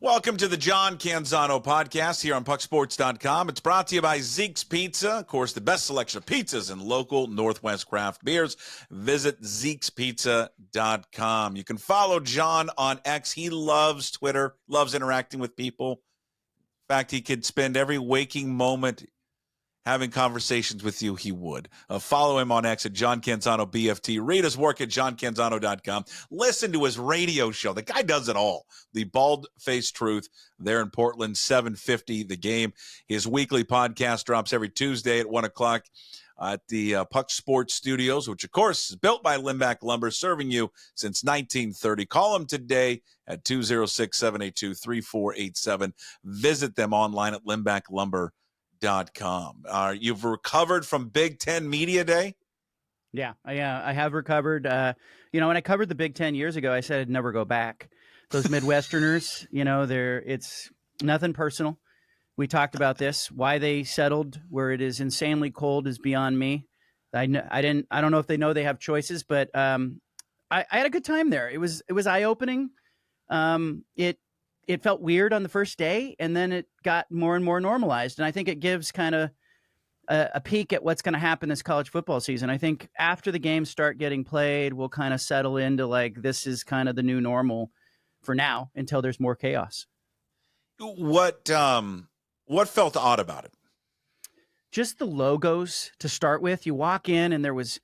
Welcome to the John Canzano podcast here on pucksports.com. It's brought to you by Zeke's Pizza. Of course, the best selection of pizzas and local Northwest craft beers. Visit Zeke'sPizza.com. You can follow John on X. He loves Twitter, loves interacting with people. In fact, he could spend every waking moment having conversations with you. He would. Follow him on X at John Canzano BFT. Read his work at johncanzano.com. Listen to his radio show. The guy does it all. The Bald-Faced Truth there in Portland, 750 The Game. His weekly podcast drops every Tuesday at 1 o'clock at the Puck Sports Studios, which, of course, is built by Limback Lumber, serving you since 1930. Call him today at 206-782-3487. Visit them online at limbacklumber.com. You've recovered from Big Ten Media Day? Yeah, I have recovered. When I covered the Big Ten years ago, I said I'd never go back. Those Midwesterners, it's nothing personal. We talked about this. Why they settled where it is insanely cold is beyond me. I don't know if they know they have choices, but I had a good time there. It was eye-opening. It felt weird on the first day, and then it got more and more normalized. And I think it gives kind of a peek at what's going to happen this college football season. I think after the games start getting played, we'll kind of settle into like, this is kind of the new normal for now until there's more chaos. What felt odd about it? Just the logos to start with. You walk in and there was,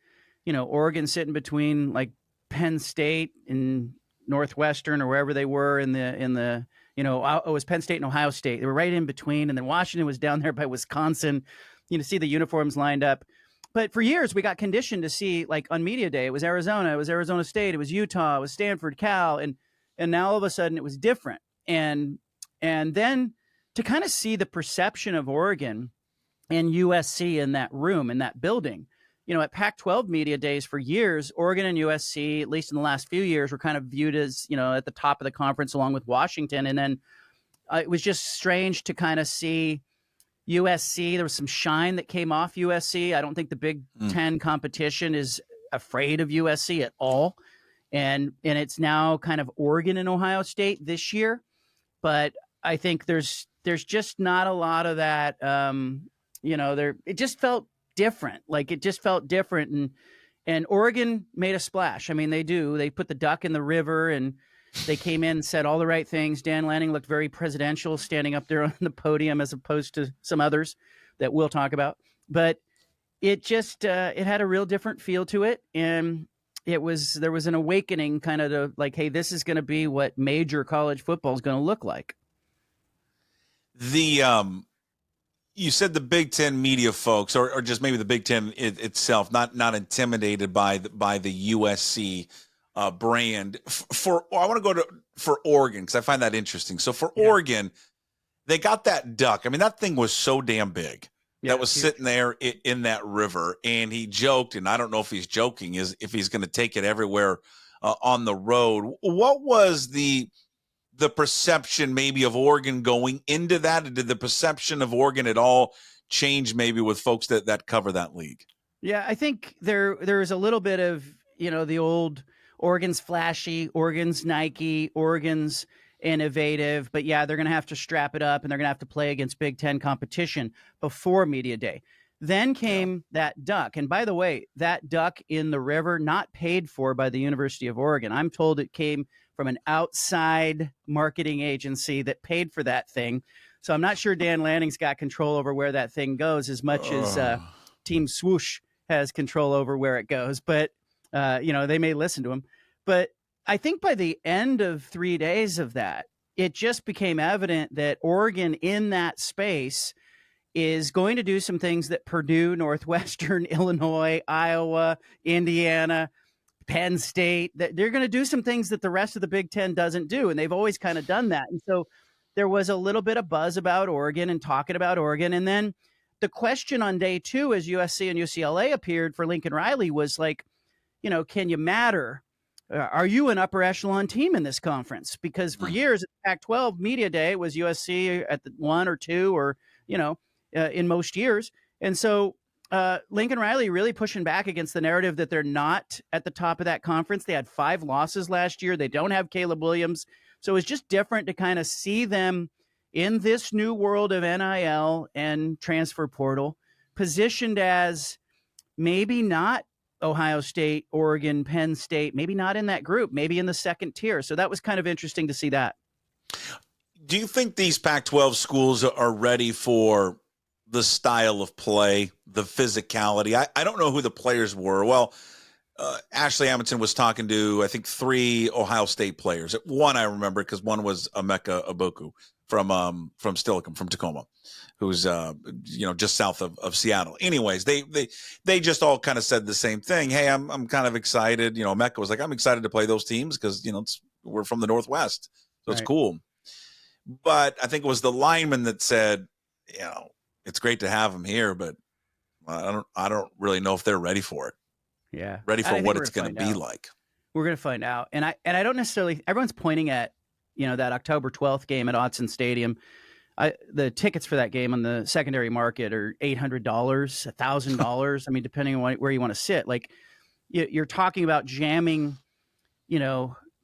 Oregon sitting between like Penn State and Northwestern or wherever they were in the it was Penn State and Ohio State. They were right in between, and then Washington was down there by Wisconsin. See the uniforms lined up. But for years we got conditioned to see, like on media day, it was Arizona, it was Arizona State, it was Utah, it was Stanford, Cal, and now all of a sudden it was different. And then to kind of see the perception of Oregon and USC in that room, in that building. At Pac-12 media days for years, Oregon and USC, at least in the last few years, were kind of viewed as, at the top of the conference along with Washington. And then it was just strange to kind of see USC. There was some shine that came off USC. I don't think the Big Ten competition is afraid of USC at all. And it's now kind of Oregon and Ohio State this year. But I think there's just not a lot of that, it just felt different. Like it just felt different. And Oregon made a splash. I mean, they do. They put the duck in the river and they came in and said all the right things. Dan Lanning looked very presidential standing up there on the podium as opposed to some others that we'll talk about. But it just, it had a real different feel to it. And there was an awakening kind of to like, hey, this is going to be what major college football is going to look like. You said the Big Ten media folks, or just maybe the Big Ten itself, not intimidated by the USC brand. I want to go for Oregon because I find that interesting. So for Oregon, they got that duck. I mean, that thing was so damn big that was sitting there in that river, and he joked, and I don't know if he's joking, is if he's going to take it everywhere on the road. What was the perception maybe of Oregon going into that? Did the perception of Oregon at all change maybe with folks that cover that league? Yeah, I think there's a little bit of, the old Oregon's flashy, Oregon's Nike, Oregon's innovative, but yeah, they're going to have to strap it up and they're going to have to play against Big Ten competition before media day. Then came that duck. And by the way, that duck in the river, not paid for by the University of Oregon. I'm told it came from an outside marketing agency that paid for that thing. So I'm not sure Dan Lanning's got control over where that thing goes as much as Team Swoosh has control over where it goes. But, they may listen to him. But I think by the end of 3 days of that, it just became evident that Oregon in that space is going to do some things that Purdue, Northwestern, Illinois, Iowa, Indiana, Penn State, that they're going to do some things that the rest of the Big Ten doesn't do. And they've always kind of done that. And so there was a little bit of buzz about Oregon and talking about Oregon. And then the question on day two, as USC and UCLA appeared for Lincoln Riley, was like, can you matter? Are you an upper echelon team in this conference? Because for years at Pac-12 media day, it was USC at the 1 or 2 or, in most years. And so Lincoln Riley really pushing back against the narrative that they're not at the top of that conference. They had 5 losses last year. They don't have Caleb Williams. So it's just different to kind of see them in this new world of NIL and transfer portal, positioned as maybe not Ohio State, Oregon, Penn State, maybe not in that group, maybe in the second tier. So that was kind of interesting to see that. Do you think these Pac-12 schools are ready for the style of play, the physicality? I don't know who the players were. Well, Ashley Hamilton was talking to, I think, 3 Ohio State players. One I remember because one was Emeka Egbuka from Steilacoom, from Tacoma, who's just south of Seattle. Anyways, they just all kind of said the same thing. Hey, I'm kind of excited. Emeka was like, I'm excited to play those teams because we're from the Northwest, so it's cool. But I think it was the lineman that said, it's great to have them here, but I don't really know if they're ready for it. Yeah. Ready for what it's going to be like. We're going to find out. And I don't necessarily, everyone's pointing at, that October 12th game at Autzen Stadium. The tickets for that game on the secondary market are $800, $1,000. I mean, depending on where you want to sit. Like, you're talking about jamming,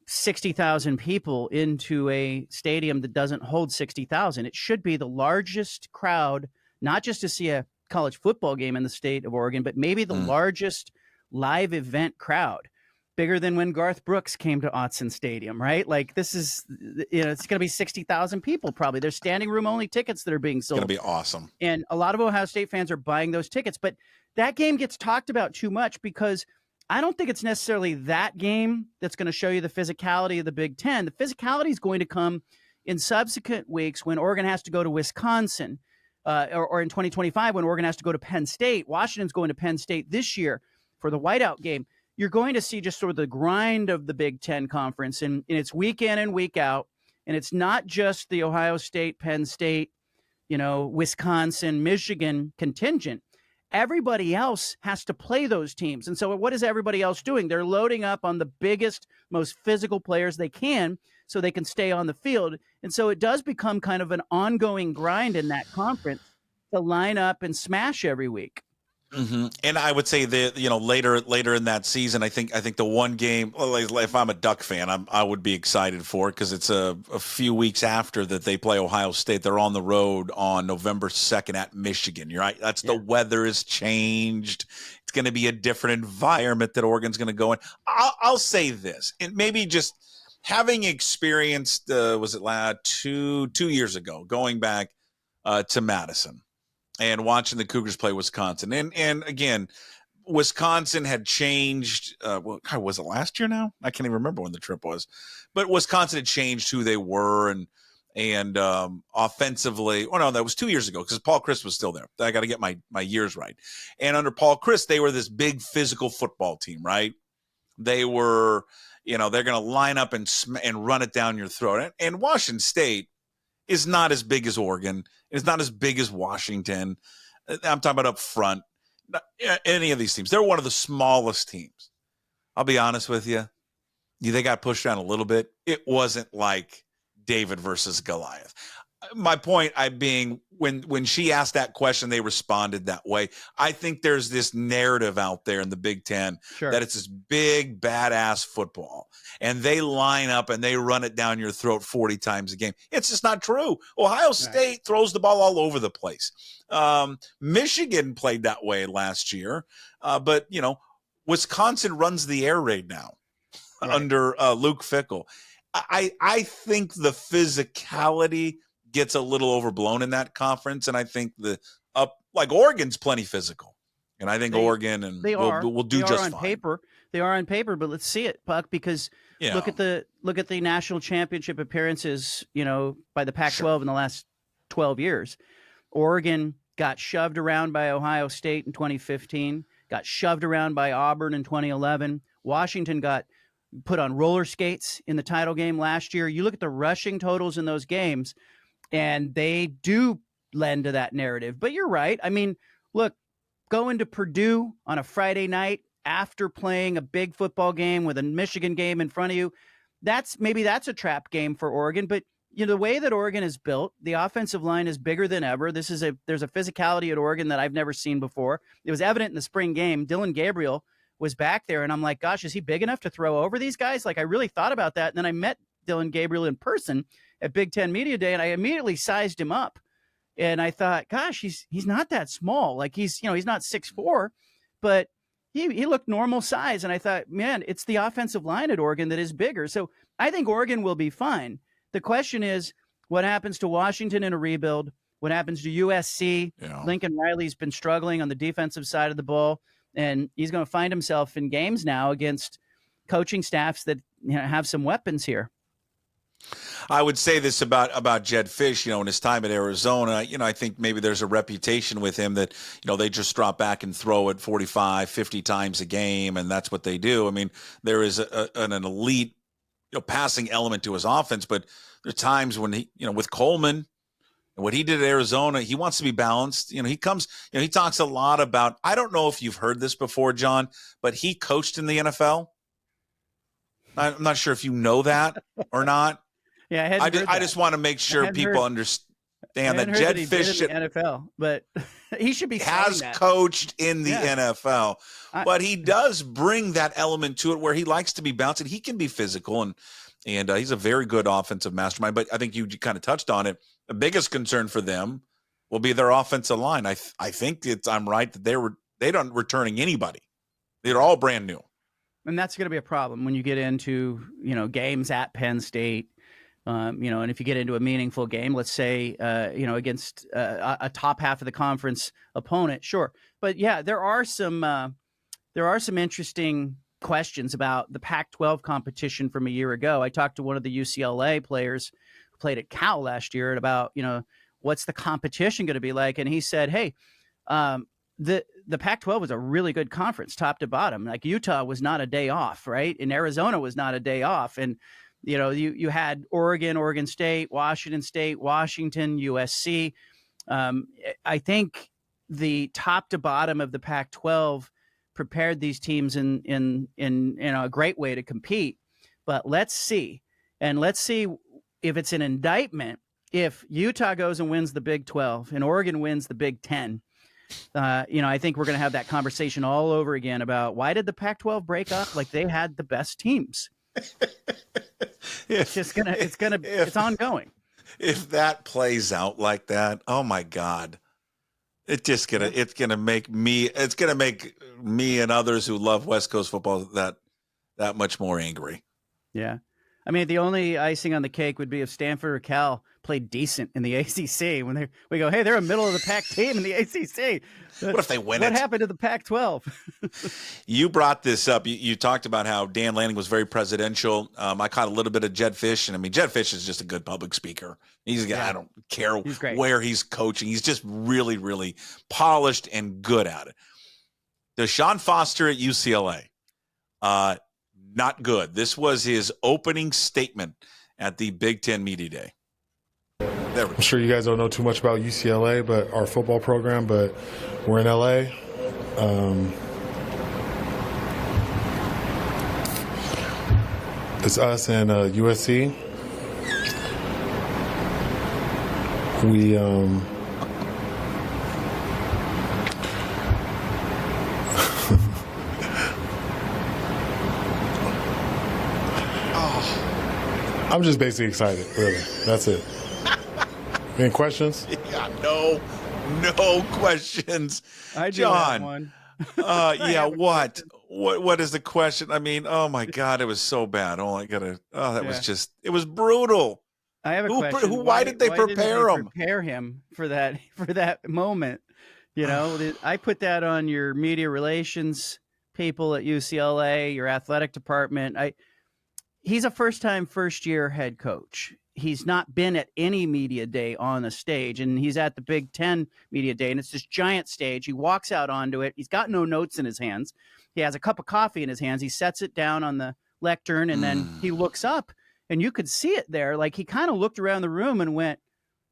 60,000 people into a stadium that doesn't hold 60,000. It should be the largest crowd, not just to see a college football game in the state of Oregon, but maybe the largest live event crowd, bigger than when Garth Brooks came to Autzen Stadium, right? Like, this is, it's going to be 60,000 people probably. There's standing room only tickets that are being sold. It's going to be awesome. And a lot of Ohio State fans are buying those tickets. But that game gets talked about too much because I don't think it's necessarily that game that's going to show you the physicality of the Big Ten. The physicality is going to come in subsequent weeks when Oregon has to go to Wisconsin, or in 2025 when Oregon has to go to Penn State. Washington's going to Penn State this year for the whiteout game. You're going to see just sort of the grind of the Big Ten Conference, and it's week in and week out. And it's not just the Ohio State, Penn State, Wisconsin, Michigan contingent. Everybody else has to play those teams. And so what is everybody else doing? They're loading up on the biggest, most physical players they can so they can stay on the field. And so it does become kind of an ongoing grind in that conference to line up and smash every week. Mm-hmm. And I would say that later in that season, I think the one game, if I'm a Duck fan, I would be excited for it because it's a few weeks after that they play Ohio State. They're on the road on November 2nd at Michigan. You're right. The weather has changed. It's going to be a different environment that Oregon's going to go in. I'll say this, and maybe just having experienced, was it 2 years ago, going back to Madison and watching the Cougars play Wisconsin. And again, Wisconsin had changed. Was it last year now? I can't even remember when the trip was. But Wisconsin had changed who they were and offensively. Oh, no, that was 2 years ago because Paul Chryst was still there. I got to get my years right. And under Paul Chryst, they were this big physical football team, right? They were, they're going to line up and run it down your throat. And Washington State is not as big as Oregon. It's not as big as Washington. I'm talking about up front. Any of these teams. They're one of the smallest teams. I'll be honest with you. They got pushed down a little bit. It wasn't like David versus Goliath. My point being, when she asked that question, they responded that way. I think there's this narrative out there in the Big Ten that it's this big, badass football. And they line up and they run it down your throat 40 times a game. It's just not true. Ohio State throws the ball all over the place. Michigan played that way last year. But, Wisconsin runs the air raid now under Luke Fickell. I think the physicality gets a little overblown in that conference, and I think Oregon's plenty physical, and I think Oregon will do just fine. They are on paper, but let's see it, Puck, because look at the national championship appearances, by the Pac-12 in the last 12 years. Oregon got shoved around by Ohio State in 2015, got shoved around by Auburn in 2011. Washington got put on roller skates in the title game last year. You look at the rushing totals in those games, and they do lend to that narrative. But you're right. I mean, look, going to Purdue on a Friday night after playing a big football game with a Michigan game in front of you, that's a trap game for Oregon. But the way that Oregon is built, the offensive line is bigger than ever. There's a physicality at Oregon that I've never seen before. It was evident in the spring game. Dylan Gabriel was back there, and I'm like, gosh, is he big enough to throw over these guys? Like, I really thought about that. And then I met Dylan Gabriel in person at Big Ten Media Day, and I immediately sized him up. And I thought, gosh, he's not that small. Like he's not 6'4", but he looked normal size. And I thought, man, it's the offensive line at Oregon that is bigger. So I think Oregon will be fine. The question is, what happens to Washington in a rebuild? What happens to USC? Yeah. Lincoln Riley's been struggling on the defensive side of the ball, and he's going to find himself in games now against coaching staffs that have some weapons here. I would say this about Jed Fish, in his time at Arizona, I think maybe there's a reputation with him that, they just drop back and throw it 45, 50 times a game, and that's what they do. I mean, there is an elite, passing element to his offense, but there are times when he, with Coleman and what he did at Arizona, he wants to be balanced. He comes, he talks a lot about, I don't know if you've heard this before, John, but he coached in the NFL. I'm not sure if you know that or not. Yeah, I just want to make sure people understand that Jed Fish in the NFL, but he should be has coached in the NFL. But he does bring that element to it where he likes to be balanced, and he can be physical, and he's a very good offensive mastermind. But I think you kind of touched on it. The biggest concern for them will be their offensive line. I think I'm right that they don't returning anybody. They're all brand new. And that's going to be a problem when you get into, games at Penn State, and if you get into a meaningful game, let's say, against a top half of the conference opponent, sure. But yeah, there are some interesting questions about the Pac-12 competition from a year ago. I talked to one of the UCLA players who played at Cal last year about, what's the competition going to be like? And he said, hey, the Pac-12 was a really good conference, top to bottom. Like Utah was not a day off, right? And Arizona was not a day off. And, you had Oregon, Oregon State, Washington, USC. I think the top to bottom of the Pac-12 prepared these teams in a great way to compete. But let's see if it's an indictment. If Utah goes and wins the Big 12 and Oregon wins the Big 10, I think we're going to have that conversation all over again about why did the Pac-12 break up? Like they had the best teams. It's ongoing. If that plays out like that, oh my God, it's gonna make me and others who love West Coast football that much more angry. Yeah. I mean, the only icing on the cake would be if Stanford or Cal played decent in the ACC. When we go, hey, they're a middle of the pack team in the ACC. What if they win What happened to the Pac-12? You brought this up. You talked about how Dan Lanning was very presidential. I caught a little bit of Jed Fish, and I mean, Jed Fish is just a good public speaker. He's a guy, I don't care where he's coaching. He's just really, really polished and good at it. Deshaun Foster at UCLA. Not good. This was his opening statement at the Big Ten Media Day. I'm sure you guys don't know too much about UCLA, but our football program, but we're in LA. It's us and USC. We I'm just basically excited, really. That's it. Any questions? Yeah, no questions. I do John. have one. Yeah, what is the question? I mean, oh my God, it was so bad. It was brutal. I have a question. Why did they prepare him? Prepare him for that moment. I put that on your media relations people at UCLA, your athletic department. He's a first-year head coach. He's not been at any media day on a stage, and he's at the Big Ten media day, and it's this giant stage. He walks out onto it. He's got no notes in his hands. He has a cup of coffee in his hands. He sets it down on the lectern, and then he looks up, and you could see it there. Like he kind of looked around the room and went,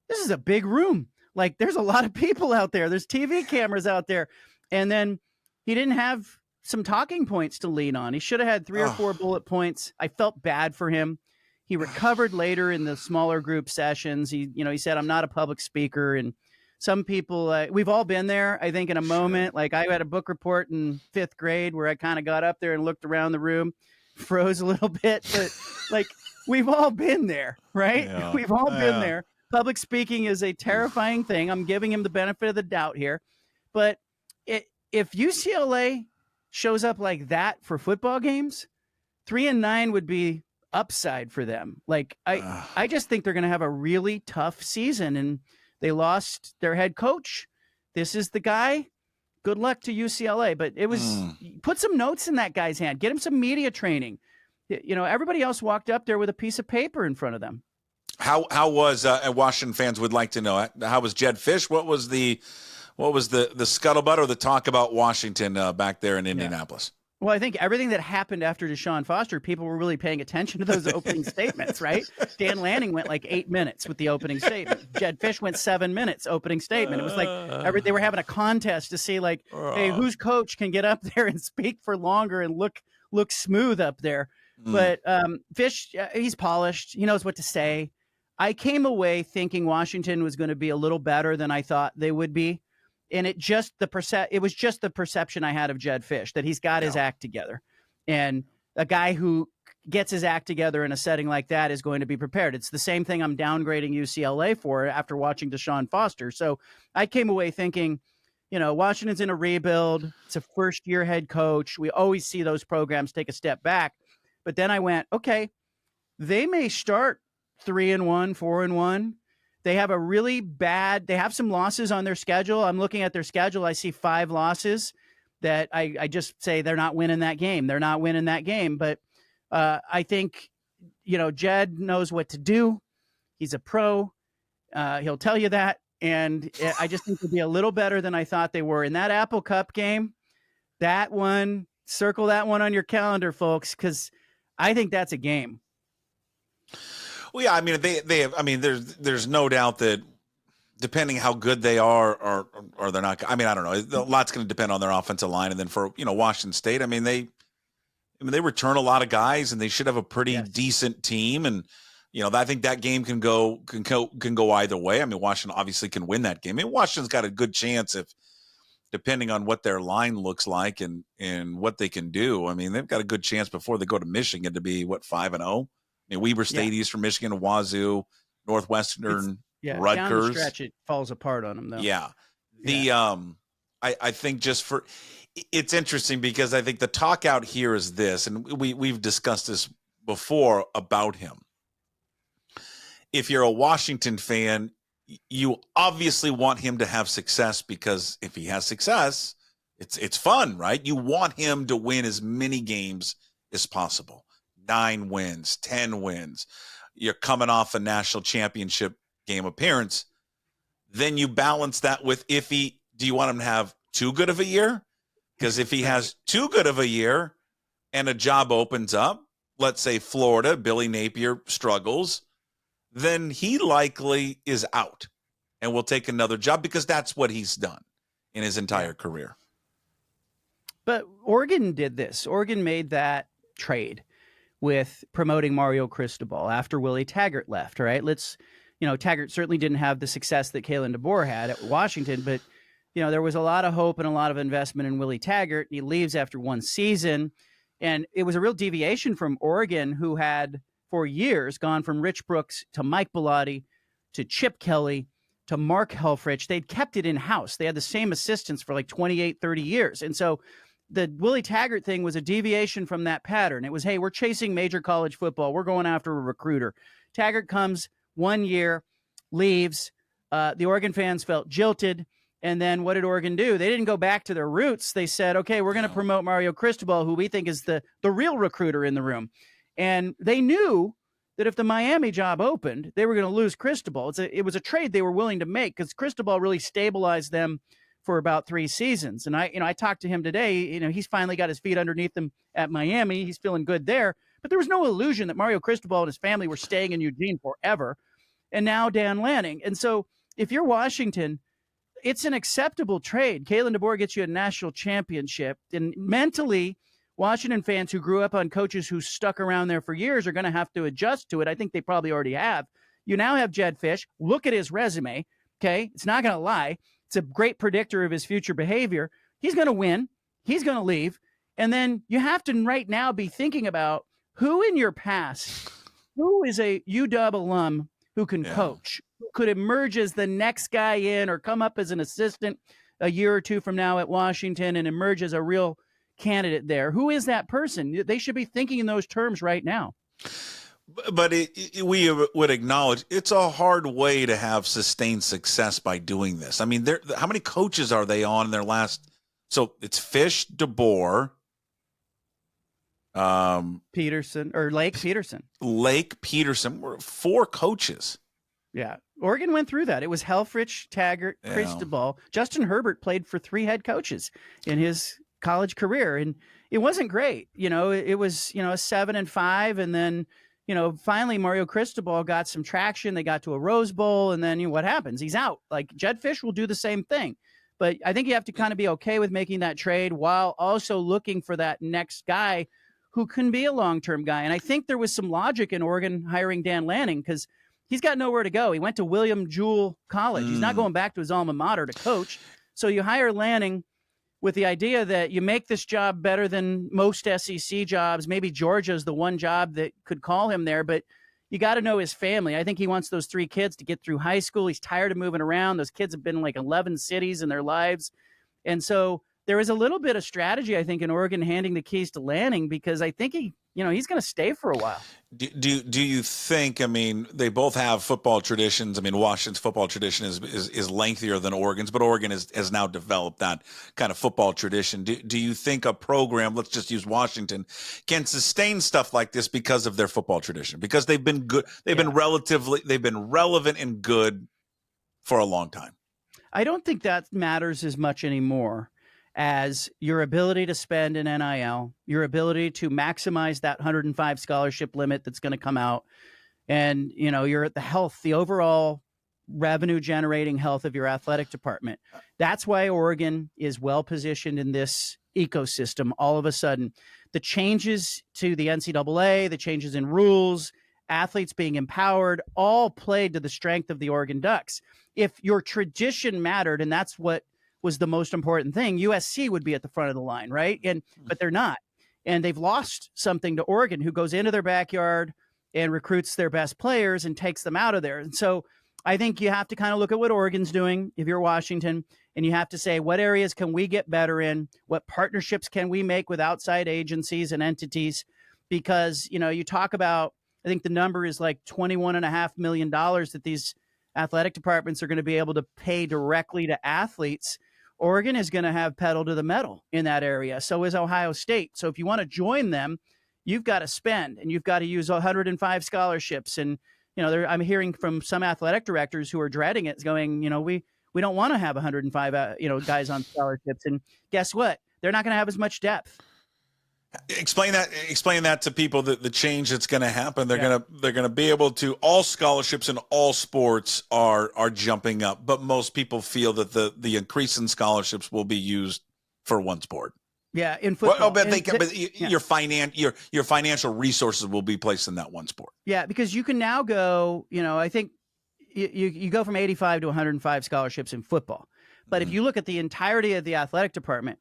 this is a big room. Like there's a lot of people out there. There's TV cameras out there. And then he didn't have some talking points to lean on. He should have had 3 or 4 bullet points. I felt bad for him. He recovered later in the smaller group sessions. He said, I'm not a public speaker. And some people, we've all been there, I think, in a moment. Like I had a book report in 5th grade where I kind of got up there and looked around the room, froze a little bit. But like we've all been there, right? Yeah. We've all been Yeah. there. Public speaking is a terrifying thing. I'm giving him the benefit of the doubt here. But if UCLA shows up like that for football games, 3-9 would be upside for them. Like I just think they're going to have a really tough season, and they lost their head coach. This is the guy. Good luck to UCLA. But it was put some notes in that guy's hand. Get him some media training. You know, everybody else walked up there with a piece of paper in front of them. How was Washington fans would like to know, how was Jedd Fisch? What was the scuttlebutt or the talk about Washington back there in Indianapolis? Well, I think everything that happened after Deshaun Foster, people were really paying attention to those opening statements, right? Dan Lanning went like 8 minutes with the opening statement. Jedd Fisch went 7 minutes opening statement. It was like they were having a contest to see, like, hey, whose coach can get up there and speak for longer and look smooth up there. But Fisch, he's polished. He knows what to say. I came away thinking Washington was going to be a little better than I thought they would be. And it was just the perception I had of Jedd Fisch, that he's got his act together. And a guy who gets his act together in a setting like that is going to be prepared. It's the same thing I'm downgrading UCLA for after watching Deshaun Foster. So I came away thinking, you know, Washington's in a rebuild. It's a first-year head coach. We always see those programs take a step back. But then I went, okay, they may start 3-1, 4-1. They have they have some losses on their schedule. I'm looking at their schedule. I see 5 losses that I just say they're not winning that game. They're not winning that game. But I think, you know, Jed knows what to do. He's a pro. He'll tell you that. And I just think they'll be a little better than I thought they were. In that Apple Cup game, that one, circle that one on your calendar, folks, because I think that's a game. Well, yeah, I mean, they have. I mean, there's no doubt that depending how good they are, or they're not. I mean, I don't know. A lot's going to depend on their offensive line, and then for Washington State, I mean, they return a lot of guys, and they should have a pretty decent team. And I think that game can go either way. I mean, Washington obviously can win that game. I mean, Washington's got a good chance if, depending on what their line looks like and what they can do. I mean, they've got a good chance before they go to Michigan to be 5-0. I mean, Weber State, Eastern Michigan, Wazoo, Northwestern, Rutgers. Down the stretch, it falls apart on them, though. Yeah. I think it's interesting because I think the talk out here is this, and we've discussed this before about him. If you're a Washington fan, you obviously want him to have success, because if he has success, it's fun, right? You want him to win as many games as possible. 9 wins, 10 wins. You're coming off a national championship game appearance. Then you balance that with do you want him to have too good of a year? Because if he has too good of a year and a job opens up, let's say Florida, Billy Napier struggles, then he likely is out and will take another job, because that's what he's done in his entire career. But Oregon did this. Oregon made that trade with promoting Mario Cristobal after Willie Taggart left, right? Taggart certainly didn't have the success that Kalen DeBoer had at Washington, but, there was a lot of hope and a lot of investment in Willie Taggart. He leaves after 1 season, and it was a real deviation from Oregon, who had for years gone from Rich Brooks to Mike Bellotti to Chip Kelly to Mark Helfrich. They'd kept it in-house. They had the same assistants for like 28, 30 years. And so the Willie Taggart thing was a deviation from that pattern. It was, hey, we're chasing major college football. We're going after a recruiter. Taggart comes 1 year, leaves. The Oregon fans felt jilted. And then what did Oregon do? They didn't go back to their roots. They said, okay, we're going to promote Mario Cristobal, who we think is the real recruiter in the room. And they knew that if the Miami job opened, they were going to lose Cristobal. It was a trade they were willing to make, because Cristobal really stabilized them for about 3 seasons. And I talked to him today. He's finally got his feet underneath him at Miami. He's feeling good there. But there was no illusion that Mario Cristobal and his family were staying in Eugene forever. And now Dan Lanning. And so if you're Washington, it's an acceptable trade. Kalen DeBoer gets you a national championship. And mentally, Washington fans who grew up on coaches who stuck around there for years are going to have to adjust to it. I think they probably already have. You now have Jedd Fisch. Look at his resume. Okay. It's not going to lie. It's a great predictor of his future behavior. He's going to win. He's going to leave. And then you have to right now be thinking about who in your past who is a UW alum who can coach, who could emerge as the next guy in or come up as an assistant a year or two from now at Washington and emerge as a real candidate there? Who is that person? They should be thinking in those terms right now. But we would acknowledge it's a hard way to have sustained success by doing this. I mean, how many coaches are they on in their last? So it's Fish, DeBoer, Peterson or Lake Peterson. Lake Peterson were 4 coaches. Yeah. Oregon went through that. It was Helfrich, Taggart, Cristobal. Justin Herbert played for 3 head coaches in his college career. And it wasn't great. It was, a 7-5. And then, finally Mario Cristobal got some traction. They got to a Rose Bowl. And then what happens? He's out. Like Jedd Fisch will do the same thing. But I think you have to kind of be okay with making that trade while also looking for that next guy who can be a long-term guy. And I think there was some logic in Oregon hiring Dan Lanning because he's got nowhere to go. He went to William Jewell College. He's not going back to his alma mater to coach. So you hire Lanning with the idea that you make this job better than most SEC jobs. Maybe Georgia's the one job that could call him there, but you got to know his family. I think he wants those 3 kids to get through high school. He's tired of moving around. Those kids have been in like 11 cities in their lives. And so there is a little bit of strategy, I think, in Oregon handing the keys to Lanning because I think he's going to stay for a while. Do you think? I mean, they both have football traditions. I mean, Washington's football tradition is lengthier than Oregon's, but Oregon has now developed that kind of football tradition. Do you think a program, let's just use Washington, can sustain stuff like this because of their football tradition? Because they've been good, they've been relevant and good for a long time. I don't think that matters as much anymore as your ability to spend in NIL, your ability to maximize that 105 scholarship limit that's going to come out. And, you're at the overall revenue generating health of your athletic department. That's why Oregon is well positioned in this ecosystem. All of a sudden, the changes to the NCAA, the changes in rules, athletes being empowered, all played to the strength of the Oregon Ducks. If your tradition mattered, and that's what was the most important thing, USC would be at the front of the line, right? But they're not. And they've lost something to Oregon, who goes into their backyard and recruits their best players and takes them out of there. And so I think you have to kind of look at what Oregon's doing if you're Washington, and you have to say, what areas can we get better in? What partnerships can we make with outside agencies and entities? Because, you talk about, I think the number is like $21.5 million that these athletic departments are going to be able to pay directly to athletes. Oregon is going to have pedal to the metal in that area. So is Ohio State. So if you want to join them, you've got to spend, and you've got to use 105 scholarships. And, I'm hearing from some athletic directors who are dreading it, going, we don't want to have 105, guys on scholarships. And guess what? They're not going to have as much depth. Explain that to people, that the change that's going to happen. They're going to be able to, all scholarships in all sports are jumping up, but most people feel that the increase in scholarships will be used for one sport. Yeah, in football. Your financial resources will be placed in that one sport. Yeah, because you can now go, I think you go from 85 to 105 scholarships in football. But if you look at the entirety of the athletic department,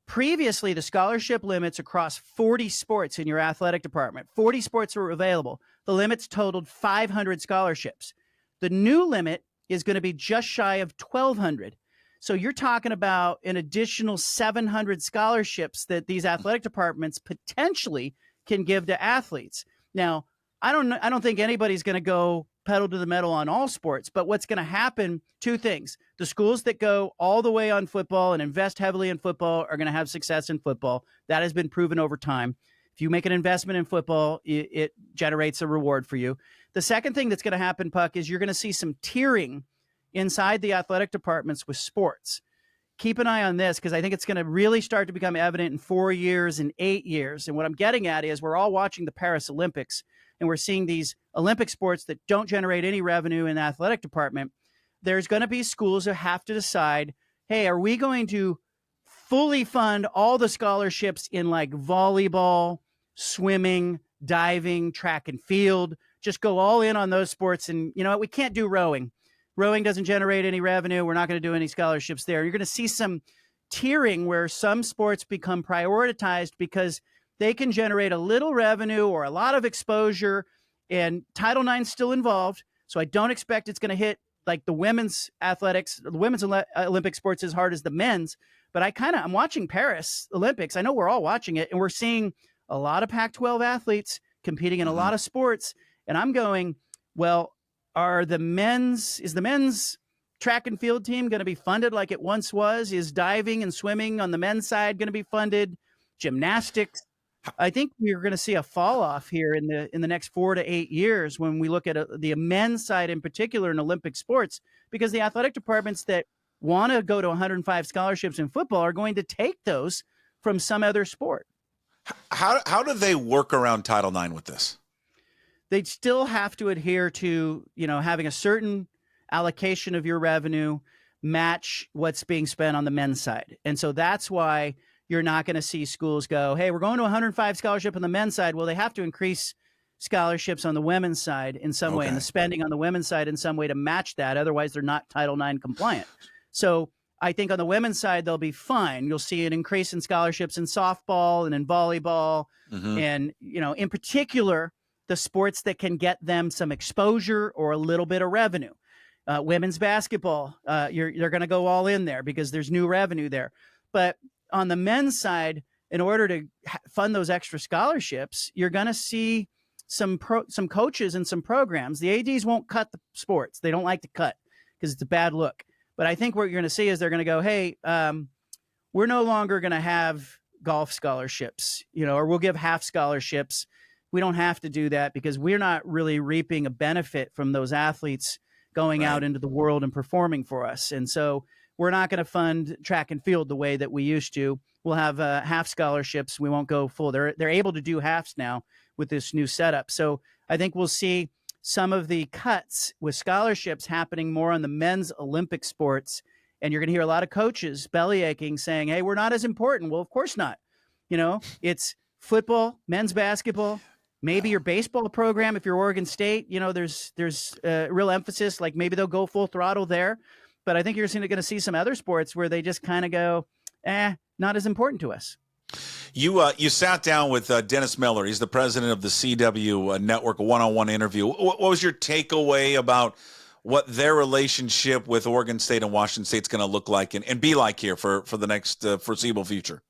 previously, the scholarship limits across 40 sports in your athletic department, 40 sports were available. The limits totaled 500 scholarships. The new limit is going to be just shy of 1,200. So you're talking about an additional 700 scholarships that these athletic departments potentially can give to athletes. Now, I don't think anybody's going to go pedal to the metal on all sports, but what's going to happen, 2 things. The schools that go all the way on football and invest heavily in football are going to have success in football. That has been proven over time. If you make an investment in football, it generates a reward for you. The second thing that's going to happen, Puck, is you're going to see some tiering inside the athletic departments with sports. Keep an eye on this, because I think it's going to really start to become evident in 4 years and 8 years. And what I'm getting at is we're all watching the Paris Olympics, and we're seeing these Olympic sports that don't generate any revenue in the athletic department. There's going to be schools that have to decide, hey, are we going to fully fund all the scholarships in like volleyball, swimming, diving, track and field, just go all in on those sports? And you know what? We can't do rowing. Rowing doesn't generate any revenue. We're not going to do any scholarships there. You're going to see some tiering where some sports become prioritized because they can generate a little revenue or a lot of exposure, and Title IX is still involved. So I don't expect it's going to hit like the women's athletics, the women's Olympic sports as hard as the men's. But I'm watching Paris Olympics. I know we're all watching it, and we're seeing a lot of Pac-12 athletes competing in a lot of sports. And I'm going, well, is the men's track and field team going to be funded like it once was? Is diving and swimming on the men's side going to be funded? Gymnastics? I think we're going to see a fall off here in the next 4 to 8 years when we look at the men's side in particular in Olympic sports, because the athletic departments that want to go to 105 scholarships in football are going to take those from some other sport. How do they work around Title IX with this? They'd still have to adhere to, having a certain allocation of your revenue match what's being spent on the men's side. And so that's why you're not going to see schools go, hey, we're going to 105 scholarship on the men's side. Well, they have to increase scholarships on the women's side in some way, and the spending on the women's side in some way to match that. Otherwise, they're not Title IX compliant. So I think on the women's side, they'll be fine. You'll see an increase in scholarships in softball and in volleyball. And, in particular, the sports that can get them some exposure or a little bit of revenue. Women's basketball, you're going to go all in there because there's new revenue there. But on the men's side, in order to fund those extra scholarships, you're going to see some coaches and some programs. The ADs won't cut the sports. They don't like to cut because it's a bad look. But I think what you're going to see is they're going to go, hey, we're no longer going to have golf scholarships, or we'll give half scholarships. We don't have to do that because we're not really reaping a benefit from those athletes going out into the world and performing for us. And so we're not going to fund track and field the way that we used to. We'll have half scholarships. We won't go full. They're able to do halves now with this new setup. So I think we'll see some of the cuts with scholarships happening more on the men's Olympic sports. And you're going to hear a lot of coaches belly aching saying, hey, we're not as important. Well, of course not. It's football, men's basketball, maybe your baseball program. If you're Oregon State, there's a real emphasis, like maybe they'll go full throttle there. But I think you're going to see some other sports where they just kind of go, not as important to us. You sat down with Dennis Miller. He's the president of the CW Network, a one-on-one interview. What was your takeaway about what their relationship with Oregon State and Washington State is going to look like and be like here for the next foreseeable future?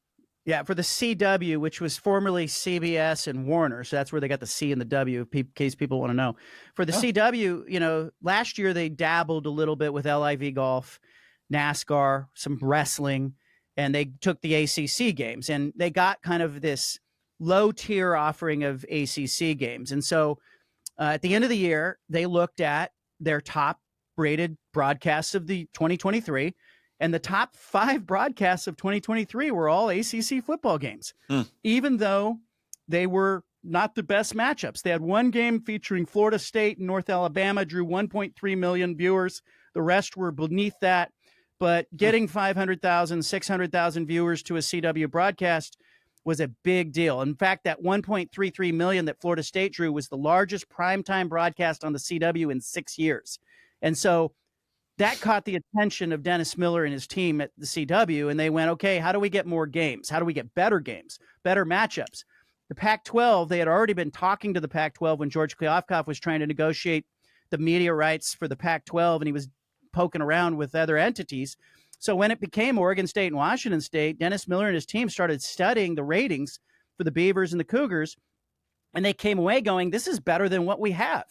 Yeah, for the CW, which was formerly CBS and Warner, so that's where they got the C and the W, in case people want to know. For the CW, last year they dabbled a little bit with LIV golf, NASCAR, some wrestling, and they took the ACC games, and they got kind of this low-tier offering of ACC games. And so at the end of the year, they looked at their top-rated broadcasts of the 2023, and the top 5 broadcasts of 2023 were all ACC football games, even though they were not the best matchups. They had one game featuring Florida State and North Alabama, drew 1.3 million viewers. The rest were beneath that. But getting 500,000, 600,000 viewers to a CW broadcast was a big deal. In fact, that 1.33 million that Florida State drew was the largest primetime broadcast on the CW in 6 years. And so that caught the attention of Dennis Miller and his team at the CW, and they went, okay, how do we get more games? How do we get better games, better matchups? The Pac-12, they had already been talking to the Pac-12 when George Kliavkoff was trying to negotiate the media rights for the Pac-12, and he was poking around with other entities. So when it became Oregon State and Washington State, Dennis Miller and his team started studying the ratings for the Beavers and the Cougars, and they came away going, this is better than what we have.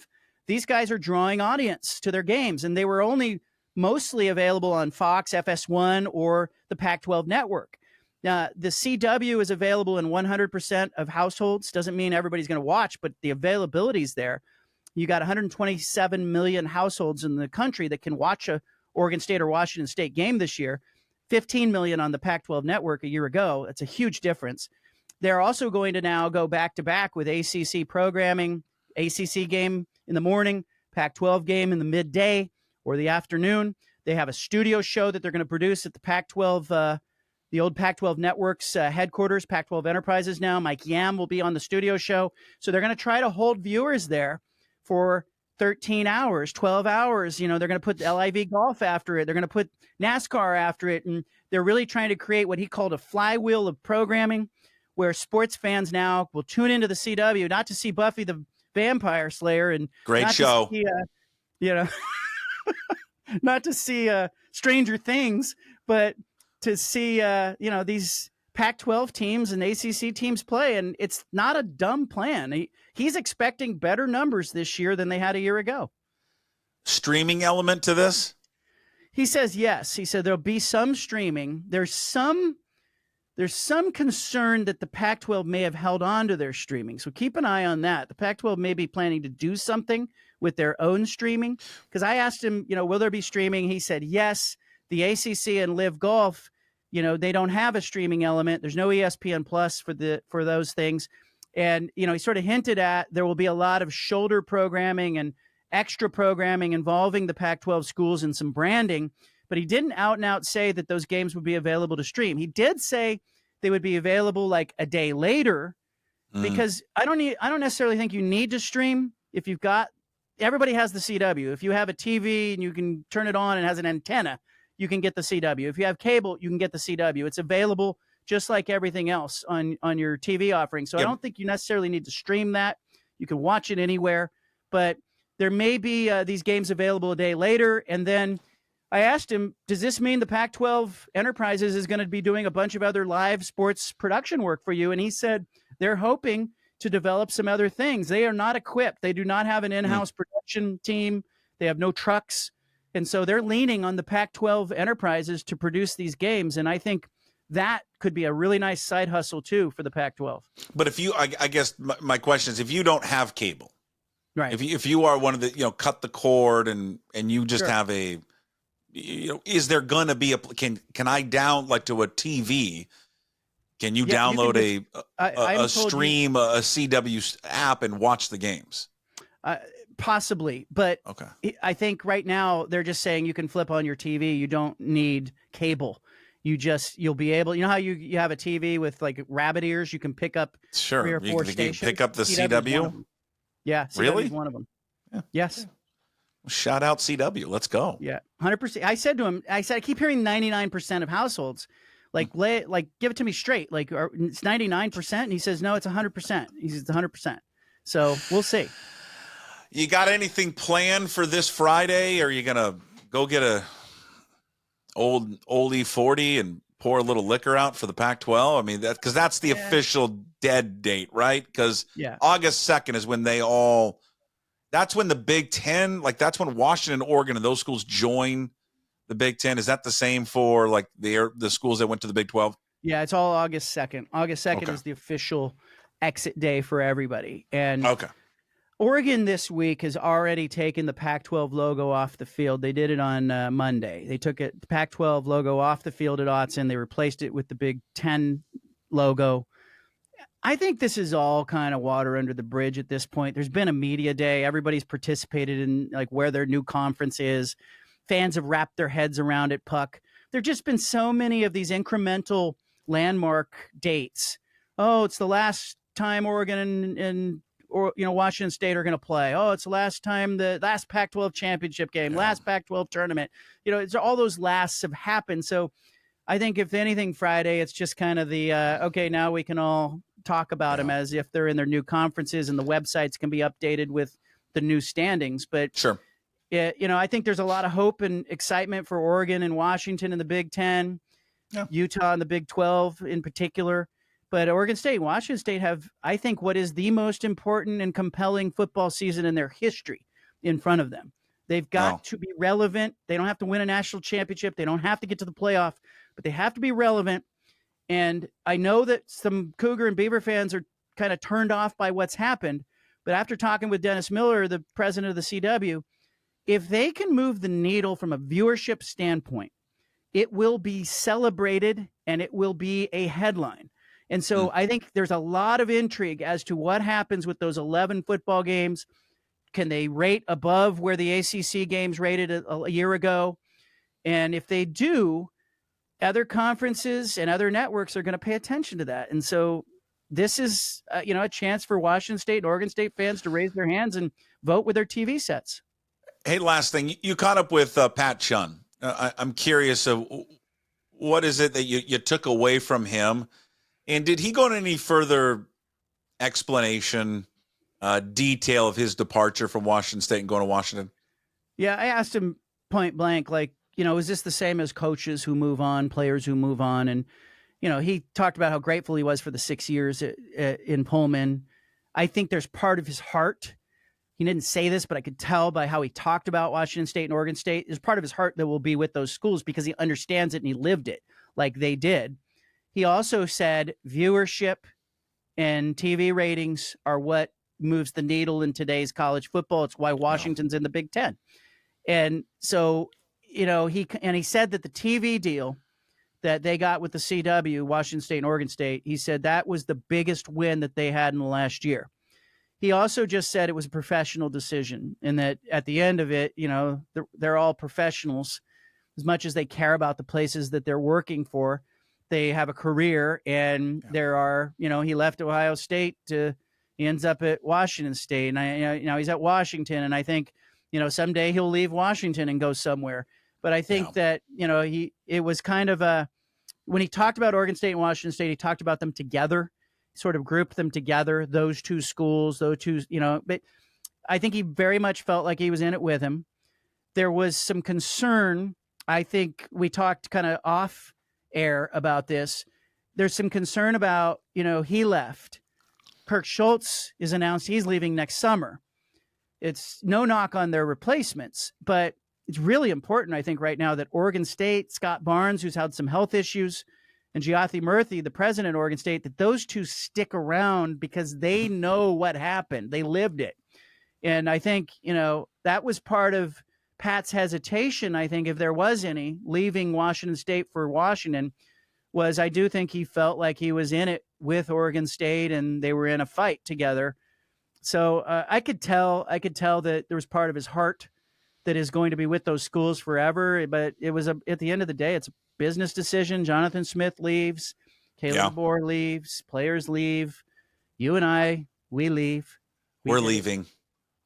These guys are drawing audience to their games, and they were only mostly available on Fox, FS1, or the Pac-12 network. The CW is available in 100% of households. Doesn't mean everybody's going to watch, but the availability is there. You got 127 million households in the country that can watch a Oregon State or Washington State game this year, 15 million on the Pac-12 network a year ago. That's a huge difference. They're also going to now go back-to-back with ACC programming, ACC game in the morning, Pac-12 game in the midday or the afternoon. They have a studio show that they're going to produce at the Pac-12, the old Pac-12 Network's headquarters, Pac-12 Enterprises now. Mike Yam will be on the studio show. So they're going to try to hold viewers there for 13 hours, 12 hours. They're going to put LIV golf after it. They're going to put NASCAR after it. And they're really trying to create what he called a flywheel of programming where sports fans now will tune into the CW, not to see Buffy the Vampire Slayer, and great show. To see, you know, not to see Stranger Things, but to see these Pac-12 teams and ACC teams play, and it's not a dumb plan. He's expecting better numbers this year than they had a year ago. Streaming element to this? He says yes. He said there'll be some streaming. There's some concern that the Pac-12 may have held on to their streaming. So keep an eye on that. The Pac-12 may be planning to do something with their own streaming. Because I asked him, will there be streaming? He said yes. The ACC and Live Golf, they don't have a streaming element. There's no ESPN Plus for those things. And, he sort of hinted at there will be a lot of shoulder programming and extra programming involving the Pac-12 schools and some branding, but he didn't out and out say that those games would be available to stream. He did say they would be available like a day later, because I don't necessarily think you need to stream. If you've got, everybody has the CW. If you have a TV and you can turn it on and it has an antenna, you can get the CW. If you have cable, you can get the CW. It's available just like everything else on your TV offering. So I don't think you necessarily need to stream that. You can watch it anywhere, but there may be these games available a day later. And then I asked him, does this mean the Pac-12 Enterprises is going to be doing a bunch of other live sports production work for you? And he said they're hoping to develop some other things. They are not equipped. They do not have an in-house production team. They have no trucks. And so they're leaning on the Pac-12 Enterprises to produce these games. And I think that could be a really nice side hustle too for the Pac-12. But if you, I guess my question is, if you don't have cable, right? If you are one of the, cut the cord and you just have a, is there gonna be can I down like to a TV? Can you download a stream, a CW app and watch the games? Possibly, but okay. I think right now they're just saying you can flip on your TV. You don't need cable. You'll be able, how you have a TV with like rabbit ears, you can pick up 3 or 4 stations. Pick up the CW? Yeah. CW really? is one of them. Yeah. Yes. Shout out CW. Let's go. Yeah. 100%. I said to him, I keep hearing 99% of households, like give it to me straight. Like it's 99%. And he says, no, it's 100%. He says it's 100%. So we'll see. You got anything planned for this Friday? Or are you going to go get a old E40 and pour a little liquor out for the Pac-12? I mean, because that's the official dead date, right? Because August 2nd is when that's when the Big Ten, like that's when Washington, Oregon, and those schools join the Big Ten. Is that the same for like the schools that went to the Big 12? Yeah, it's all August 2nd. August 2nd is the official exit day for everybody. And Oregon this week has already taken the Pac-12 logo off the field. They did it on Monday. They took the Pac-12 logo off the field at Autzen. They replaced it with the Big Ten logo. I think this is all kind of water under the bridge at this point. There's been a media day. Everybody's participated in like where their new conference is. Fans have wrapped their heads around it, Puck. There've just been so many of these incremental landmark dates. Oh, it's the last time Oregon and Washington State are going to play. Oh, it's the last time, the last Pac-12 championship game, last Pac-12 tournament. It's all those lasts have happened. So I think if anything, Friday, it's just kind of the, now we can all talk about them as if they're in their new conferences and the websites can be updated with the new standings. But sure. I think there's a lot of hope and excitement for Oregon and Washington in the Big Ten, Utah and the Big 12 in particular. But Oregon State and Washington State have, I think, what is the most important and compelling football season in their history in front of them. They've got to be relevant. They don't have to win a national championship. They don't have to get to the playoff, but they have to be relevant. And I know that some Cougar and Beaver fans are kind of turned off by what's happened. But after talking with Dennis Miller, the president of the CW, if they can move the needle from a viewership standpoint, it will be celebrated and it will be a headline. And so I think there's a lot of intrigue as to what happens with those 11 football games. Can they rate above where the ACC games rated a year ago? And if they do, other conferences and other networks are going to pay attention to that. And so this is, a chance for Washington State and Oregon State fans to raise their hands and vote with their TV sets. Hey, last thing, you caught up with Pat Chun. I'm curious of what is it that you took away from him? And did he go into any further explanation detail of his departure from Washington State and going to Washington? Yeah, I asked him point blank, like, is this the same as coaches who move on, players who move on? And, he talked about how grateful he was for the 6 years in Pullman. I think there's part of his heart. He didn't say this, but I could tell by how he talked about Washington State and Oregon State. There's part of his heart that will be with those schools because he understands it and he lived it like they did. He also said viewership and TV ratings are what moves the needle in today's college football. It's why Washington's in the Big Ten. And so, he said that the TV deal that they got with the CW, Washington State and Oregon State, he said that was the biggest win that they had in the last year. He also just said it was a professional decision and that at the end of it, they're all professionals. As much as they care about the places that they're working for, they have a career, and there are, he left Ohio State he ends up at Washington State, and he's at Washington, and I think, someday he'll leave Washington and go somewhere. But I think that, it was kind of when he talked about Oregon State and Washington State, he talked about them together, sort of grouped them together, those two schools, but I think he very much felt like he was in it with him. There was some concern. I think we talked kind of off air about this. There's some concern about, he left. Kirk Schultz is announced he's leaving next summer. It's no knock on their replacements, but it's really important, I think, right now that Oregon State, Scott Barnes, who's had some health issues, and Giathi Murthy, the president of Oregon State, that those two stick around because they know what happened. They lived it. And I think, that was part of Pat's hesitation, I think, if there was any, leaving Washington State for Washington, was I do think he felt like he was in it with Oregon State and they were in a fight together. So I could tell that there was part of his heart that is going to be with those schools forever. But it was at the end of the day, it's a business decision. Jonathan Smith leaves, Caleb DeBoer leaves, players leave. You and I, we leave. We're leaving.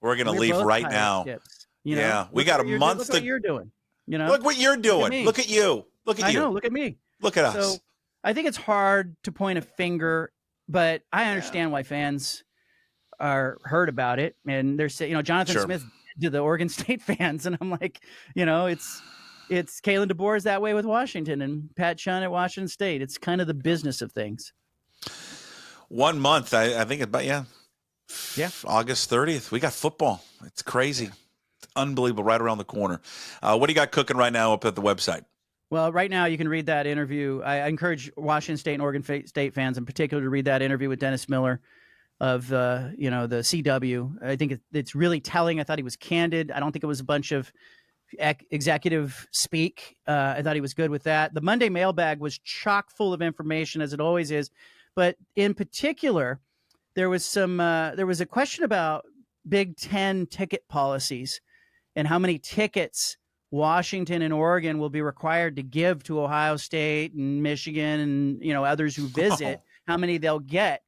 We're going to leave right now. We got a month. Look what you're doing. Look what you're doing. Look at you. Look at you. I know. Look at me. Look at us. So I think it's hard to point a finger, but I understand why fans are hurt about it. And they're saying, Jonathan Smith to the Oregon State fans. And I'm like, it's Kalen DeBoer is that way with Washington and Pat Chun at Washington State. It's kind of the business of things. 1 month. I think about, August 30th. We got football. It's crazy. It's unbelievable. Right around the corner. What do you got cooking right now up at the website? Well, right now you can read that interview. I encourage Washington State and Oregon State fans in particular to read that interview with Dennis Miller of the CW. I think it's really telling. I thought he was candid. I don't think it was a bunch of executive speak. I thought he was good with that. The Monday mailbag was chock full of information, as it always is. But in particular, there was a question about Big Ten ticket policies and how many tickets Washington and Oregon will be required to give to Ohio State and Michigan and others who visit, how many they'll get.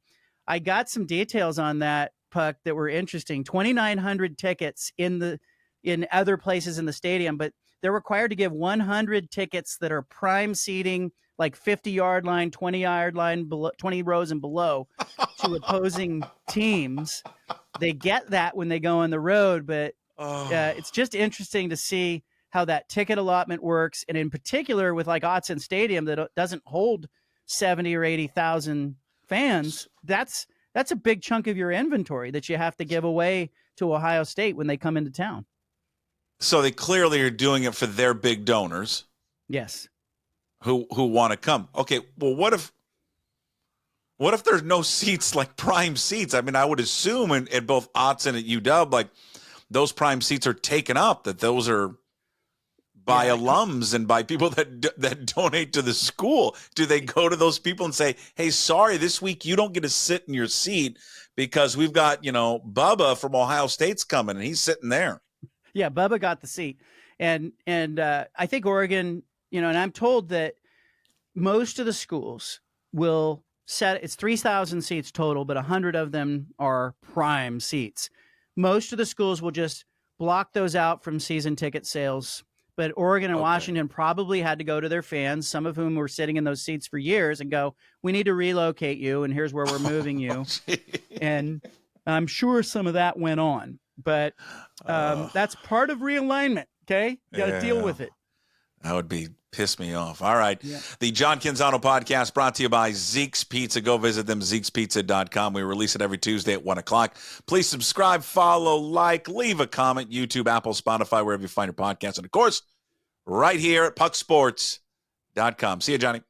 I got some details on that, Puck, that were interesting. 2,900 tickets in other places in the stadium, but they're required to give 100 tickets that are prime seating, like 50-yard line, 20-yard line, 20 rows and below to opposing teams. They get that when they go on the road, but it's just interesting to see how that ticket allotment works. And in particular with like Autzen Stadium that doesn't hold 70 or 80,000 fans, that's a big chunk of your inventory that you have to give away to Ohio State when they come into town. So they clearly are doing it for their big donors. Yes. Who want to come. Okay, well, what if there's no seats, like prime seats? I mean, I would assume at both Autzen and at UW, like those prime seats are taken up, that those are by alums and by people that donate to the school. Do they go to those people and say, hey, sorry, this week you don't get to sit in your seat because we've got, Bubba from Ohio State's coming and he's sitting there. Yeah, Bubba got the seat. And I think Oregon, and I'm told that most of the schools will it's 3,000 seats total, but 100 of them are prime seats. Most of the schools will just block those out from season ticket sales. But Oregon and Washington probably had to go to their fans, some of whom were sitting in those seats for years, and go, we need to relocate you, and here's where we're moving you. And I'm sure some of that went on, but that's part of realignment. Okay, you got to deal with it. That would piss me off. All right. Yeah. The John Canzano podcast brought to you by Zeke's Pizza. Go visit them, Zeke'sPizza.com. We release it every Tuesday at 1 o'clock. Please subscribe, follow, like, leave a comment. YouTube, Apple, Spotify, wherever you find your podcast. And, of course, right here at PuckSports.com. See you, Johnny.